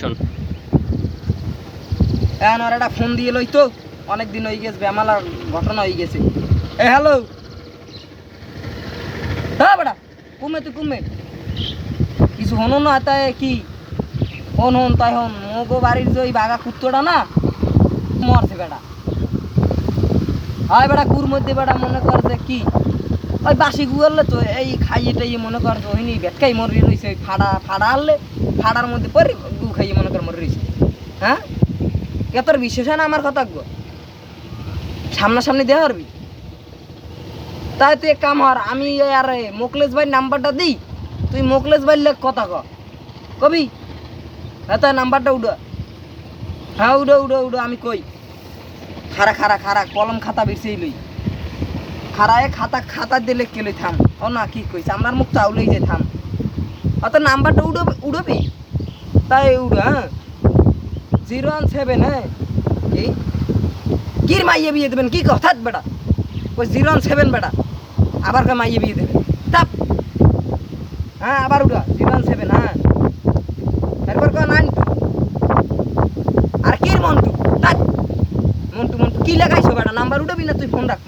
শোন। এখন আর একটা ফোন দিয়ে লই তো, অনেক দিন হয়ে গেছে, বেমালার ঘটনা হয়ে গেছে। এ হ্যালো, হ্যাঁ বেটা কুমে তুই কুমে কিছু হনো না, তাই কি হন হন তাই হন মগো বাড়ির যে ওই বাঘা কুত্তটা না মরছে বেটা। হয় বেটা কুর মধ্যে বেটা মনে কর যে কি ওই বাসি গুয়ালে তো এই খাইয়ে টাইয়ে মনে কর যে ওইনি ভেটকাই মরে রয়েছে, ওই ফাড়া আনলে ফাড়ার মধ্যে পরে গু খাইয়ে মনে কর মরে রয়েছে। হ্যাঁ এ তোর বিশ্বাস হয় না আমার কথা গো? সামনাসামনি দেওয়া পারবি? তাই তুই এক কাম হর, আমি আর মোকলেশ ভাই নাম্বারটা দিই, তুই মোকলেশ ভাই লেখ কথা কবি। হ্যাঁ তাই নাম্বারটা উড়ো, হ্যাঁ উড়ো উড়ো উড়ো, আমি কই খারা খারা খারা কলম খাতা বেশিই লই, খারায় খাতা দিলে কে লই থাম। ও না কি কইছে আমার মুখ চাউলেই যে থাম, অত নাম্বারটা উড়বি তাই উড়ো। হ্যাঁ 017, হ্যাঁ কি কির মাইয়ে বিয়ে দেবেন কি কথা বেটা? ওই 017 বেটা আবার কে মাইয়ে বিয়ে দেবেন তাপ। হ্যাঁ আবার উঠা 017, হ্যাঁ এরপর ক 9 আর কির মন্টু তাই মন্টু মন্টু কি লাগাইছো বেটা? নাম্বার উঠাবি না তুই ফোন রাখ।